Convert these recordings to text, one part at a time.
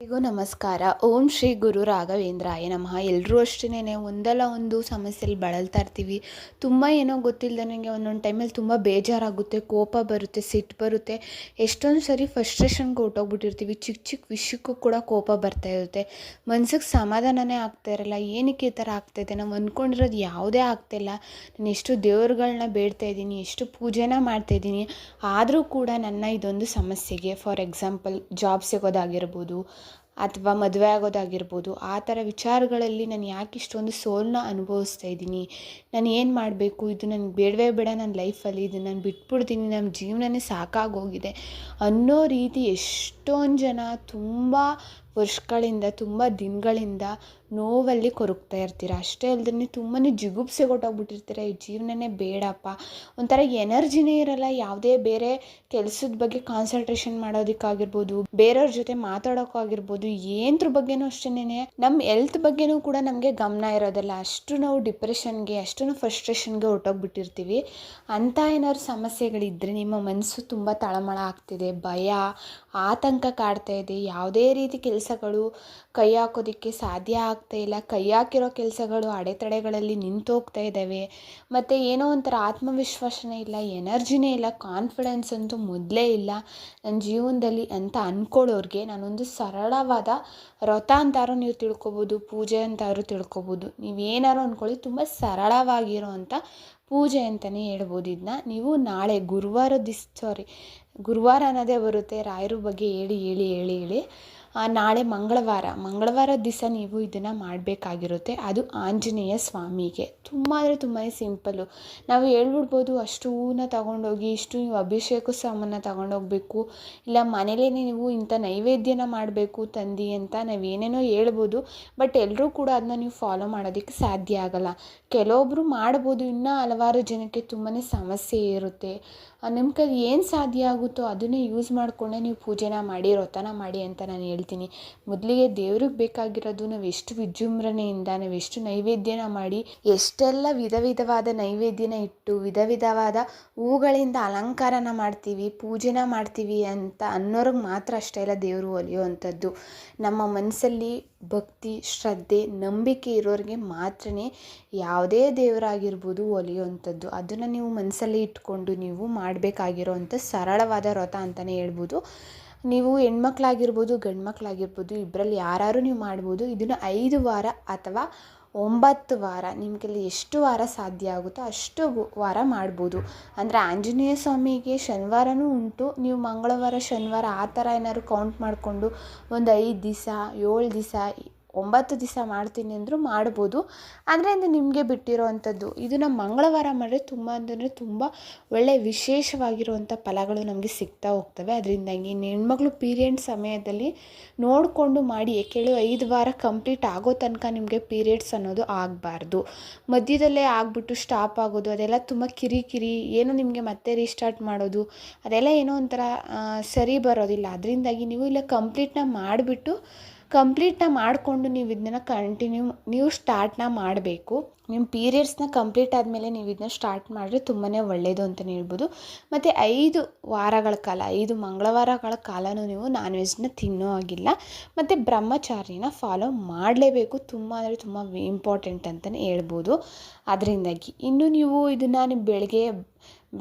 ಎಲ್ರಿಗೂ ನಮಸ್ಕಾರ. ಓಂ ಶ್ರೀ ಗುರು ರಾಘವೇಂದ್ರಾಯ ನಮಃ. ಎಲ್ಲರೂ ಅಷ್ಟೇನೆ ಒಂದಲ್ಲ ಒಂದು ಸಮಸ್ಯೆಯಲ್ಲಿ ಬಳಲ್ತಾ ಇರ್ತೀವಿ. ತುಂಬ ಏನೋ ಗೊತ್ತಿಲ್ಲದೆ ನನಗೆ ಒಂದೊಂದು ಟೈಮಲ್ಲಿ ತುಂಬ ಬೇಜಾರಾಗುತ್ತೆ, ಕೋಪ ಬರುತ್ತೆ, ಸಿಟ್ಟು ಬರುತ್ತೆ. ಎಷ್ಟೊಂದು ಸರಿ ಫ್ರಸ್ಟ್ರೇಷನ್ಗೆ ಹೊರ್ಟೋಗ್ಬಿಟ್ಟಿರ್ತೀವಿ. ಚಿಕ್ಕ ಚಿಕ್ಕ ವಿಷಯಕ್ಕೂ ಕೂಡ ಕೋಪ ಬರ್ತಾ ಇರುತ್ತೆ. ಮನ್ಸಿಗೆ ಸಮಾಧಾನನೇ ಆಗ್ತಾ ಇರಲ್ಲ. ಏನಕ್ಕೆ ಈ ಥರ ಆಗ್ತಾಯಿದೆ, ನಾವು ಅಂದ್ಕೊಂಡಿರೋದು ಯಾವುದೇ ಆಗ್ತಾಯಿಲ್ಲ. ನಾನು ಎಷ್ಟು ದೇವ್ರುಗಳನ್ನ ಬೇಡ್ತಾ ಇದ್ದೀನಿ, ಎಷ್ಟು ಪೂಜೆನ ಮಾಡ್ತಾಯಿದ್ದೀನಿ, ಆದರೂ ಕೂಡ ನನ್ನ ಇದೊಂದು ಸಮಸ್ಯೆಗೆ, ಫಾರ್ ಎಕ್ಸಾಂಪಲ್ ಜಾಬ್ ಸಿಗೋದಾಗಿರ್ಬೋದು ಅಥವಾ ಮದುವೆ ಆಗೋದಾಗಿರ್ಬೋದು, ಆ ಥರ ವಿಚಾರಗಳಲ್ಲಿ ನಾನು ಯಾಕೆ ಇಷ್ಟೊಂದು ಸೋಲನ್ನ ಅನುಭವಿಸ್ತಾ ಇದ್ದೀನಿ, ನಾನು ಏನು ಮಾಡಬೇಕು, ಇದು ನನಗೆ ಬೇಡವೇ ಬೇಡ ನನ್ನ ಲೈಫಲ್ಲಿ, ಇದು ನಾನು ಬಿಟ್ಬಿಡ್ತೀನಿ, ನಮ್ಮ ಜೀವನನೇ ಸಾಕಾಗೋಗಿದೆ ಅನ್ನೋ ರೀತಿ ಎಷ್ಟೊಂದು ಜನ ತುಂಬ ವರ್ಷಗಳಿಂದ, ತುಂಬ ದಿನಗಳಿಂದ ನೋವಲ್ಲಿ ಕೊರಗ್ತಾ ಇರ್ತೀರ. ಅಷ್ಟೇ ಅಲ್ಲದೆ ತುಂಬಾ ಜಿಗುಪ್ಸೆ ಕೊಟ್ಟೋಗ್ಬಿಟ್ಟಿರ್ತೀರ. ಈ ಜೀವನನೇ ಬೇಡಪ್ಪ, ಒಂಥರ ಎನರ್ಜಿನೇ ಇರಲ್ಲ. ಯಾವುದೇ ಬೇರೆ ಕೆಲಸದ ಬಗ್ಗೆ ಕಾನ್ಸಂಟ್ರೇಷನ್ ಮಾಡೋದಕ್ಕಾಗಿರ್ಬೋದು, ಬೇರೆಯವ್ರ ಜೊತೆ ಮಾತಾಡೋಕ್ಕಾಗಿರ್ಬೋದು, ಏನದ್ರ ಬಗ್ಗೆನೂ ಅಷ್ಟೇನೆ ನಮ್ಮ ಹೆಲ್ತ್ ಬಗ್ಗೆನೂ ಕೂಡ ನಮಗೆ ಗಮನ ಇರೋದಿಲ್ಲ. ಅಷ್ಟು ನಾವು ಡಿಪ್ರೆಷನ್ಗೆ, ಅಷ್ಟು ಫ್ರಸ್ಟ್ರೇಷನ್ಗೆ ಹೊರಟೋಗ್ಬಿಟ್ಟಿರ್ತೀವಿ. ಅಂಥ ಏನಾದ್ರು ಸಮಸ್ಯೆಗಳಿದ್ದರೆ, ನಿಮ್ಮ ಮನಸ್ಸು ತುಂಬ ತಳಮಳ ಆಗ್ತಿದೆ, ಭಯ, ಆತಂಕ ಕಾಡ್ತಾ ಇದೆ, ಯಾವುದೇ ರೀತಿ ಕೆಲಸಗಳು ಕೈ ಹಾಕೋದಕ್ಕೆ ಸಾಧ್ಯ ಆಗ್ತಾ ಇಲ್ಲ, ಕೈ ಹಾಕಿರೋ ಕೆಲಸಗಳು ಅಡೆತಡೆಗಳಲ್ಲಿ ನಿಂತೋಗ್ತಾ ಇದ್ದಾವೆ, ಮತ್ತು ಏನೋ ಒಂಥರ ಆತ್ಮವಿಶ್ವಾಸನೇ ಇಲ್ಲ, ಎನರ್ಜಿನೇ ಇಲ್ಲ, ಕಾನ್ಫಿಡೆನ್ಸ್ ಅಂತೂ ಮೊದಲೇ ಇಲ್ಲ ನನ್ನ ಜೀವನದಲ್ಲಿ ಅಂತ ಅಂದ್ಕೊಳ್ಳೋರಿಗೆ ನಾನೊಂದು ಸರಳವಾದ ವ್ರತ ಅಂತಾದ್ರೂ ನೀವು ತಿಳ್ಕೊಬೋದು, ಪೂಜೆ ಅಂತಾದ್ರೂ ತಿಳ್ಕೊಬೋದು. ನೀವೇನಾದ್ರು ಅಂದ್ಕೊಳ್ಳಿ, ತುಂಬ ಸರಳವಾಗಿರೋ ಅಂಥ ಪೂಜೆ ಅಂತಲೇ ಹೇಳ್ಬೋದು. ಇದನ್ನ ನೀವು ನಾಳೆ ಗುರುವಾರ ಅನ್ನೋದೇ ಬರುತ್ತೆ. ರಾಯರ ಬಗ್ಗೆ ಹೇಳಿ ನಾಳೆ ಮಂಗಳವಾರ ದಿವಸ ನೀವು ಇದನ್ನು ಮಾಡಬೇಕಾಗಿರುತ್ತೆ. ಅದು ಆಂಜನೇಯ ಸ್ವಾಮಿಗೆ. ತುಂಬ ಅಂದರೆ ತುಂಬಾ ಸಿಂಪಲ್ಲು. ನಾವು ಹೇಳ್ಬಿಡ್ಬೋದು, ಅಷ್ಟು ಹೂವನ್ನ ತಗೊಂಡೋಗಿ, ಇಷ್ಟು ನೀವು ಅಭಿಷೇಕ ಸಾಮಾನ ತಗೊಂಡೋಗ್ಬೇಕು, ಇಲ್ಲ ಮನೇಲೇ ನೀವು ಇಂಥ ನೈವೇದ್ಯನ ಮಾಡಬೇಕು ತಂದು ಅಂತ ನಾವೇನೇನೋ ಹೇಳ್ಬೋದು. ಬಟ್ ಎಲ್ಲರೂ ಕೂಡ ಅದನ್ನ ನೀವು ಫಾಲೋ ಮಾಡೋದಕ್ಕೆ ಸಾಧ್ಯ ಆಗಲ್ಲ. ಕೆಲವೊಬ್ಬರು ಮಾಡ್ಬೋದು, ಇನ್ನೂ ಹಲವಾರು ಜನಕ್ಕೆ ತುಂಬಾ ಸಮಸ್ಯೆ ಇರುತ್ತೆ. ನಿಮ್ಮ ಕೈಲಿ ಏನು ಸಾಧ್ಯ ಆಗುತ್ತೋ ಅದನ್ನೇ ಯೂಸ್ ಮಾಡಿಕೊಂಡೇ ನೀವು ಪೂಜೆನ ಮಾಡಿ, ವ್ರತನ ಮಾಡಿ ಅಂತ ನಾನು ಹೇಳ್ತೀನಿ. ಮೊದಲಿಗೆ ದೇವ್ರಿಗೆ ಬೇಕಾಗಿರೋದು, ನಾವು ಎಷ್ಟು ವಿಜೃಂಭಣೆಯಿಂದ, ನಾವು ಎಷ್ಟು ನೈವೇದ್ಯನ ಮಾಡಿ, ಎಷ್ಟೆಲ್ಲ ವಿಧವಾದ ನೈವೇದ್ಯನ ಇಟ್ಟು, ವಿಧವಾದ ಹೂಗಳಿಂದ ಅಲಂಕಾರನ ಮಾಡ್ತೀವಿ, ಪೂಜೆನ ಮಾಡ್ತೀವಿ ಅಂತ ಅನ್ನೋರಿಗೆ ಮಾತ್ರ ಅಷ್ಟೇ ಇಲ್ಲ ದೇವರು ಒಲಿಯುವಂಥದ್ದು. ನಮ್ಮ ಮನಸ್ಸಲ್ಲಿ ಭಕ್ತಿ, ಶ್ರದ್ಧೆ, ನಂಬಿಕೆ ಇರೋರಿಗೆ ಮಾತ್ರನೇ ಯಾವುದೇ ದೇವರಾಗಿರ್ಬೋದು ಒಲಿಯುವಂಥದ್ದು. ಅದನ್ನು ನೀವು ಮನಸ್ಸಲ್ಲಿ ಇಟ್ಕೊಂಡು ನೀವು ಮಾಡಬೇಕಾಗಿರೋವಂಥ ಸರಳವಾದ ವ್ರತ ಅಂತಲೇ ಹೇಳ್ಬೋದು. ನೀವು ಹೆಣ್ಮಕ್ಳಾಗಿರ್ಬೋದು, ಗಂಡು ಮಕ್ಕಳಾಗಿರ್ಬೋದು, ಇಬ್ಬರಲ್ಲಿ ಯಾರು ನೀವು ಮಾಡ್ಬೋದು. ಇದನ್ನು 5 ವಾರ ಅಥವಾ 9 ವಾರ, ನಿಮ್ಮ ಕೈಲಿ ಎಷ್ಟು ವಾರ ಸಾಧ್ಯ ಆಗುತ್ತೋ ಅಷ್ಟು ವಾರ ಮಾಡ್ಬೋದು. ಅಂದರೆ ಆಂಜನೇಯ ಸ್ವಾಮಿಗೆ ಶನಿವಾರನೂ ಉಂಟು. ನೀವು ಮಂಗಳವಾರ, ಶನಿವಾರ ಆ ಥರ ಏನಾದ್ರು ಕೌಂಟ್ ಮಾಡಿಕೊಂಡು ಒಂದು 5 ದಿವಸ, 7 ದಿವಸ, 9 ದಿವಸ ಮಾಡ್ತೀನಿ ಅಂದರೂ ಮಾಡ್ಬೋದು. ಅಂದರೆ ಅದು ನಿಮಗೆ ಬಿಟ್ಟಿರೋ ಅಂಥದ್ದು. ಇದನ್ನು ಮಂಗಳವಾರ ಮಾಡಿದ್ರೆ ತುಂಬ ಅಂದರೆ ತುಂಬ ಒಳ್ಳೆಯ ವಿಶೇಷವಾಗಿರುವಂಥ ಫಲಗಳು ನಮಗೆ ಸಿಗ್ತಾ ಹೋಗ್ತವೆ. ಅದರಿಂದಾಗಿ ಹೆಣ್ಮಕ್ಳು ಪೀರಿಯಡ್ ಸಮಯದಲ್ಲಿ ನೋಡಿಕೊಂಡು ಮಾಡಿ. ಏಕೇಳಿ 5 ವಾರ ಕಂಪ್ಲೀಟ್ ಆಗೋ ತನಕ ನಿಮಗೆ ಪೀರಿಯಡ್ಸ್ ಅನ್ನೋದು ಆಗಬಾರ್ದು. ಮಧ್ಯದಲ್ಲೇ ಆಗಿಬಿಟ್ಟು ಸ್ಟಾಪ್ ಆಗೋದು, ಅದೆಲ್ಲ ತುಂಬ ಕಿರಿಕಿರಿ, ಏನೋ ನಿಮಗೆ ಮತ್ತೆ ರೀಸ್ಟಾರ್ಟ್ ಮಾಡೋದು, ಅದೆಲ್ಲ ಏನೋ ಒಂಥರ ಸರಿ ಬರೋದಿಲ್ಲ. ಅದರಿಂದಾಗಿ ನೀವು ಇಲ್ಲ ಕಂಪ್ಲೀಟ್ನ ಮಾಡಿಕೊಂಡು ನೀವು ಇದನ್ನ ನೀವು ಸ್ಟಾರ್ಟ್ನ ಮಾಡಬೇಕು. ನಿಮ್ಮ ಪೀರಿಯಡ್ಸ್ನ ಕಂಪ್ಲೀಟ್ ಆದಮೇಲೆ ನೀವು ಇದನ್ನ ಸ್ಟಾರ್ಟ್ ಮಾಡಿದ್ರೆ ತುಂಬಾ ಒಳ್ಳೆಯದು ಅಂತಲೇ ಹೇಳ್ಬೋದು. ಮತ್ತು 5 ವಾರಗಳ ಕಾಲ, 5 ಮಂಗಳವಾರಗಳ ಕಾಲನೂ ನೀವು ನಾನ್ ವೆಜ್ನ ತಿನ್ನೋ ಆಗಿಲ್ಲ. ಮತ್ತು ಬ್ರಹ್ಮಚಾರಿನ ಫಾಲೋ ಮಾಡಲೇಬೇಕು. ತುಂಬ ಅಂದರೆ ತುಂಬ ಇಂಪಾರ್ಟೆಂಟ್ ಅಂತಲೇ ಹೇಳ್ಬೋದು. ಅದರಿಂದಾಗಿ ಇನ್ನು ನೀವು ಇದನ್ನು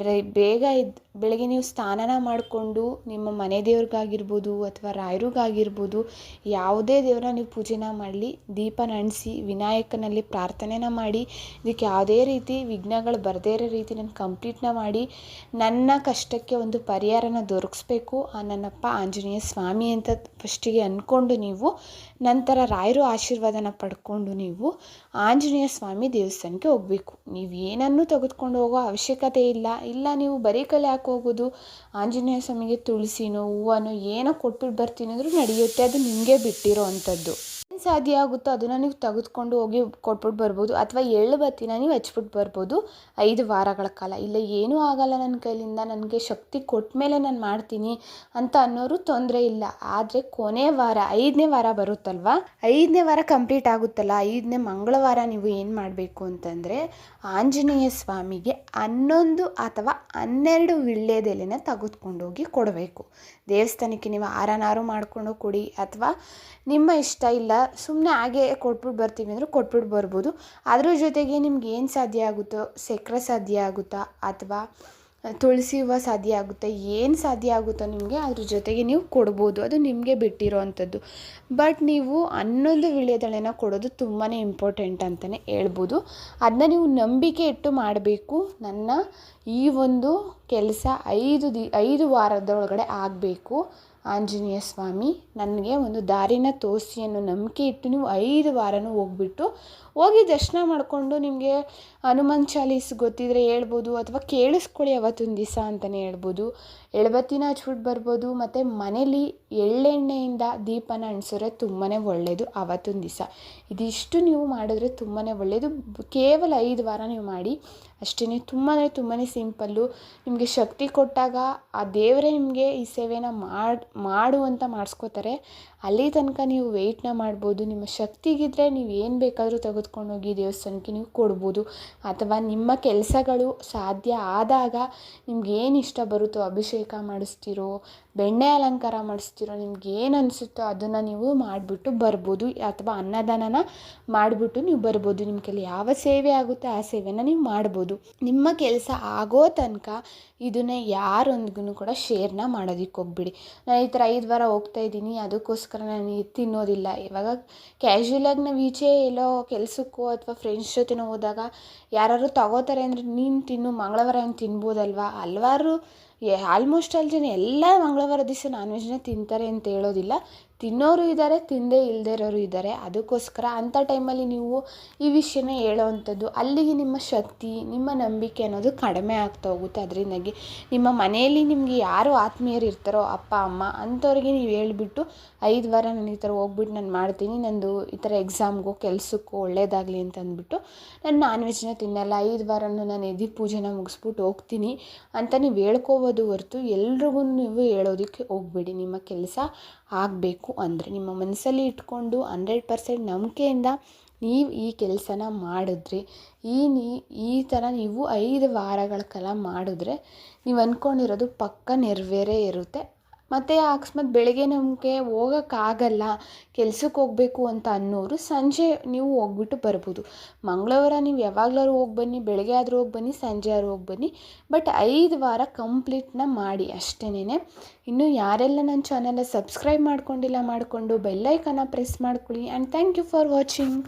ಬೆಳಗ್ಗೆ ನೀವು ಸ್ನಾನ ಮಾಡಿಕೊಂಡು ನಿಮ್ಮ ಮನೆ ದೇವ್ರಿಗಾಗಿರ್ಬೋದು ಅಥವಾ ರಾಯರಿಗಾಗಿರ್ಬೋದು, ಯಾವುದೇ ದೇವರ ನೀವು ಪೂಜೆನ ಮಾಡಲಿ, ದೀಪನ ಅಂಟಿಸಿ ವಿನಾಯಕನಲ್ಲಿ ಪ್ರಾರ್ಥನೆನ ಮಾಡಿ, ಇದಕ್ಕೆ ಯಾವುದೇ ರೀತಿ ವಿಘ್ನಗಳು ಬರದೇ ಇರೋ ರೀತಿ ನಾನು ಕಂಪ್ಲೀಟ್ನ ಮಾಡಿ ನನ್ನ ಕಷ್ಟಕ್ಕೆ ಒಂದು ಪರಿಹಾರನ ದೊರಕಿಸ್ಬೇಕು ಆ ನನ್ನಪ್ಪ ಆಂಜನೇಯ ಸ್ವಾಮಿ ಅಂತ ಫಸ್ಟಿಗೆ ಅಂದ್ಕೊಂಡು ನೀವು ನಂತರ ರಾಯರು ಆಶೀರ್ವಾದನ ಪಡ್ಕೊಂಡು ನೀವು ಆಂಜನೇಯ ಸ್ವಾಮಿ ದೇವಸ್ಥಾನಕ್ಕೆ ಹೋಗಬೇಕು. ನೀವು ಏನನ್ನೂ ತೆಗೆದುಕೊಂಡು ಹೋಗೋ ಅವಶ್ಯಕತೆ ಇಲ್ಲ ನೀವು ಬರೀ ಕೈಲಿ ಯಾಕೆ ಹೋಗೋದು, ಆಂಜನೇಯ ಸ್ವಾಮಿಗೆ ತುಳಸಿನೋ ಹೂವನೋ ಏನೋ ಕೊಟ್ಬಿಟ್ಟು ಬರ್ತೀನಿ ಅಂದರೂ ನಡೆಯುತ್ತೆ. ಅದು ನಿಮಗೆ ಬಿಟ್ಟಿರೋ ಅಂಥದ್ದು. ಏನು ಸಾಧ್ಯ ಆಗುತ್ತೋ ಅದನ್ನು ನೀವು ತೆಗೆದುಕೊಂಡು ಹೋಗಿ ಕೊಟ್ಬಿಟ್ಟು ಬರ್ಬೋದು. ಅಥವಾ ಎಳ್ಳು ಬತ್ತಿನ ನೀವು ಹಚ್ಬಿಟ್ಟು ಬರ್ಬೋದು 5 ವಾರಗಳ ಕಾಲ. ಇಲ್ಲ ಏನೂ ಆಗಲ್ಲ ನನ್ನ ಕೈಲಿಂದ, ನನಗೆ ಶಕ್ತಿ ಕೊಟ್ಟ ಮೇಲೆ ನಾನು ಮಾಡ್ತೀನಿ ಅಂತ ಅನ್ನೋರು ತೊಂದರೆ ಇಲ್ಲ. ಆದರೆ ಕೊನೆ ವಾರ 5ನೇ ವಾರ ಬರುತ್ತಲ್ವ, 5ನೇ ವಾರ ಕಂಪ್ಲೀಟ್ ಆಗುತ್ತಲ್ಲ, 5ನೇ ಮಂಗಳವಾರ ನೀವು ಏನು ಮಾಡಬೇಕು ಅಂತಂದರೆ ಆಂಜನೇಯ ಸ್ವಾಮಿಗೆ 11 ಅಥವಾ 12 ವೀಳ್ಯದೆಲೆನ ತೆಗೆದುಕೊಂಡೋಗಿ ಕೊಡಬೇಕು. ದೇವಸ್ಥಾನಕ್ಕೆ ನೀವು ಹಾರನಾರು ಮಾಡಿಕೊಂಡು ಕೊಡಿ, ಅಥವಾ ನಿಮ್ಮ ಇಷ್ಟ, ಇಲ್ಲ ಸುಮ್ಮನೆ ಹಾಗೆ ಕೊಟ್ಬಿಟ್ಟು ಬರ್ತೀವಿ ಅಂದರೆ ಕೊಟ್ಬಿಟ್ಟು ಬರ್ಬೋದು. ಅದ್ರ ಜೊತೆಗೆ ನಿಮ್ಗೆ ಏನು ಸಾಧ್ಯ ಆಗುತ್ತೋ, ಸಕ್ಕರೆ ಸಾಧ್ಯ ಆಗುತ್ತಾ ಅಥವಾ ತುಳಸಿ ಹೂವು ಸಾಧ್ಯ ಆಗುತ್ತೆ, ಏನು ಸಾಧ್ಯ ಆಗುತ್ತೋ ನಿಮಗೆ ಅದ್ರ ಜೊತೆಗೆ ನೀವು ಕೊಡ್ಬೋದು. ಅದು ನಿಮಗೆ ಬಿಟ್ಟಿರೋ ಅಂಥದ್ದು. ಬಟ್ ನೀವು ಅನ್ನೊಂದು ವೀಳ್ಯದೆಲೆನ ಕೊಡೋದು ತುಂಬಾ ಇಂಪಾರ್ಟೆಂಟ್ ಅಂತಲೇ ಹೇಳ್ಬೋದು. ಅದನ್ನ ನೀವು ನಂಬಿಕೆ ಇಟ್ಟು ಮಾಡಬೇಕು. ನನ್ನ ಈ ಒಂದು ಕೆಲಸ 5 ವಾರದೊಳಗಡೆ ಆಗಬೇಕು, ಆಂಜನೇಯ ಸ್ವಾಮಿ ನನಗೆ ಒಂದು ದಾರಿನ ತೋರಿಸಿ ಅನ್ನೋ ನಂಬಿಕೆ ಇಟ್ಟು ನೀವು 5 ವಾರನೂ ಹೋಗಿ ದರ್ಶನ ಮಾಡಿಕೊಂಡು, ನಿಮಗೆ ಹನುಮಾನ್ ಚಾಲೀಸ್ ಗೊತ್ತಿದ್ರೆ ಹೇಳ್ಬೋದು, ಅಥವಾ ಕೇಳಿಸ್ಕೊಳ್ಳಿ ಅವತ್ತೊಂದು ದಿವಸ ಅಂತಲೇ ಹೇಳ್ಬೋದು. ಎಳಬತ್ತಿನ ಹಚ್ಬಿಟ್ಟು ಬರ್ಬೋದು. ಮತ್ತು ಮನೇಲಿ ಎಳ್ಳೆಣ್ಣೆಯಿಂದ ದೀಪನ ಅಂಟಿಸಿದ್ರೆ ತುಂಬಾ ಒಳ್ಳೆಯದು ಅವತ್ತೊಂದು ದಿವಸ. ಇದಿಷ್ಟು ನೀವು ಮಾಡಿದ್ರೆ ತುಂಬಾ ಒಳ್ಳೆಯದು. ಕೇವಲ 5 ವಾರ ನೀವು ಮಾಡಿ ಅಷ್ಟೇ. ತುಂಬಾ ಸಿಂಪಲ್ಲು. ನಿಮಗೆ ಶಕ್ತಿ ಕೊಟ್ಟಾಗ ಆ ದೇವರೇ ನಿಮಗೆ ಈ ಸೇವೆನ ಮಾಡು ಅಂತ ಮಾಡಿಸ್ಕೋತಾರೆ. ಅಲ್ಲಿ ತನಕ ನೀವು ವೆಯ್ಟ್ನ ಮಾಡ್ಬೋದು. ನಿಮ್ಮ ಶಕ್ತಿಗಿದ್ದರೆ ನೀವು ಏನು ಬೇಕಾದರೂ ತೆಗೆದುಕೊಂಡೋಗಿ ದೇವಸ್ಥಾನಕ್ಕೆ ನೀವು ಕೊಡ್ಬೋದು. ಅಥವಾ ನಿಮ್ಮ ಕೆಲಸಗಳು ಸಾಧ್ಯ ಆದಾಗ ನಿಮ್ಗೆ ಏನು ಇಷ್ಟ ಬರುತ್ತೋ, ಅಭಿಷೇಕ ಮಾಡಿಸ್ತಿರೋ, ಬೆಣ್ಣೆ ಅಲಂಕಾರ ಮಾಡಿಸ್ತಿರೋ, ನಿಮ್ಗೆ ಏನು ಅನಿಸುತ್ತೋ ಅದನ್ನು ನೀವು ಮಾಡಿಬಿಟ್ಟು ಬರ್ಬೋದು. ಅಥವಾ ಅನ್ನದಾನನ ಮಾಡಿಬಿಟ್ಟು ನೀವು ಬರ್ಬೋದು. ನಿಮ್ಮ ಕೈಲಿ ಯಾವ ಸೇವೆ ಆಗುತ್ತೆ ಆ ಸೇವೆನ ನೀವು ಮಾಡ್ಬೋದು. ನಿಮ್ಮ ಕೆಲಸ ಆಗೋ ತನಕ ಇದನ್ನು ಯಾರೊಂದಿಗೂ ಕೂಡ ಶೇರ್ನ ಮಾಡೋದಕ್ಕೆ ಹೋಗ್ಬಿಡಿ. ನಾನು ಈ ಥರ 5 ವಾರ ಹೋಗ್ತಾಯಿದ್ದೀನಿ, ಅದಕ್ಕೋಸ್ಕರ ನಾನು ಇದು ತಿನ್ನೋದಿಲ್ಲ. ಇವಾಗ ಕ್ಯಾಶುಯಲಾಗಿ ನಾವು ಈಚೆ ಎಲ್ಲೋ ಕೆಲಸಕ್ಕೋ ಅಥವಾ ಫ್ರೆಂಡ್ಸ್ ಜೊತೆನೋ ಹೋದಾಗ ಯಾರಾದ್ರು ತಗೋತಾರೆ ಅಂದರೆ ನೀನು ತಿನ್ನು, ಮಂಗಳವಾರ ಏನು ತಿನ್ಬೋದಲ್ವಾ. ಹಲ್ವಾರು ಆಲ್ಮೋಸ್ಟ್ ಆಲ್ ಜನ ಎಲ್ಲ ಮಂಗಳವಾರ ದಿವಸ ನಾನ್ ವೆಜ್ನ ತಿಂತಾರೆ ಅಂತ ಹೇಳೋದಿಲ್ಲ. ತಿನ್ನೋರು ಇದ್ದಾರೆ, ತಿಂದೇ ಇಲ್ಲದೇ ಇರೋರು ಇದ್ದಾರೆ. ಅದಕ್ಕೋಸ್ಕರ ಅಂಥ ಟೈಮಲ್ಲಿ ನೀವು ಈ ವಿಷಯನ ಹೇಳೋವಂಥದ್ದು, ಅಲ್ಲಿಗೆ ನಿಮ್ಮ ಶಕ್ತಿ, ನಿಮ್ಮ ನಂಬಿಕೆ ಅನ್ನೋದು ಕಡಿಮೆ ಆಗ್ತಾ ಹೋಗುತ್ತೆ. ಅದರಿಂದಾಗಿ ನಿಮ್ಮ ಮನೆಯಲ್ಲಿ ನಿಮಗೆ ಯಾರು ಆತ್ಮೀಯರು ಇರ್ತಾರೋ, ಅಪ್ಪ ಅಮ್ಮ ಅಂಥವ್ರಿಗೆ ನೀವು ಹೇಳ್ಬಿಟ್ಟು 5 ವಾರ ನಾನು ಈ ಥರ ಹೋಗ್ಬಿಟ್ಟು ನಾನು ಮಾಡ್ತೀನಿ, ನಂದು ಈ ಥರ ಎಕ್ಸಾಮ್ಗೋ ಕೆಲಸಕ್ಕೋ ಒಳ್ಳೇದಾಗಲಿ ಅಂತ ಅಂದ್ಬಿಟ್ಟು ನಾನು ನಾನ್ ವೆಜ್ನ ತಿನ್ನಲ್ಲ, 5 ವಾರನೂ ನಾನು ಎದೆ ಪೂಜೆನ ಮುಗಿಸ್ಬಿಟ್ಟು ಹೋಗ್ತೀನಿ ಅಂತ ನೀವು ಹೇಳ್ಕೋಬೋದು ಹೊರತು ಎಲ್ರಿಗೂ ನೀವು ಹೇಳೋದಕ್ಕೆ ಹೋಗಬೇಡಿ. ನಿಮ್ಮ ಕೆಲಸ ಆಗಬೇಕು ಅಂದರೆ ನಿಮ್ಮ ಮನಸ್ಸಲ್ಲಿ ಇಟ್ಕೊಂಡು 100% ನಂಬಿಕೆಯಿಂದ ನೀವು ಈ ಕೆಲಸನ ಮಾಡಿದ್ರೆ, ಈ ಥರ ನೀವು 5 ವಾರಗಳ ಕಾಲ ಮಾಡಿದ್ರೆ ನೀವು ಅಂದ್ಕೊಂಡಿರೋದು ಪಕ್ಕ ನೆರವೇರೇ ಇರುತ್ತೆ. ಮತ್ತು ಅಕಸ್ಮಾತ್ ಬೆಳಗ್ಗೆ ನಮಗೆ ಹೋಗೋಕ್ಕಾಗಲ್ಲ, ಕೆಲ್ಸಕ್ಕೆ ಹೋಗಬೇಕು ಅಂತ ಅನ್ನೋರು ಸಂಜೆ ನೀವು ಹೋಗ್ಬಿಟ್ಟು ಬರ್ಬೋದು. ಮಂಗಳವಾರ ನೀವು ಯಾವಾಗಲಾದ್ರು ಹೋಗಿ ಬನ್ನಿ, ಬೆಳಗ್ಗೆ ಆದರೂ ಹೋಗಿ ಬನ್ನಿ, ಸಂಜೆ ಆದರೂ ಹೋಗಿ ಬನ್ನಿ. ಬಟ್ 5 ವಾರ ಕಂಪ್ಲೀಟ್ನ ಮಾಡಿ ಅಷ್ಟೇನೆ. ಇನ್ನು ಯಾರೆಲ್ಲ ನನ್ನ ಚಾನಲ್ನ ಸಬ್ಸ್ಕ್ರೈಬ್ ಮಾಡ್ಕೊಂಡಿಲ್ಲ, ಮಾಡಿಕೊಂಡು ಬೆಲ್ಲೈಕನ್ನ ಪ್ರೆಸ್ ಮಾಡ್ಕೊಳ್ಳಿ. And thank you for watching.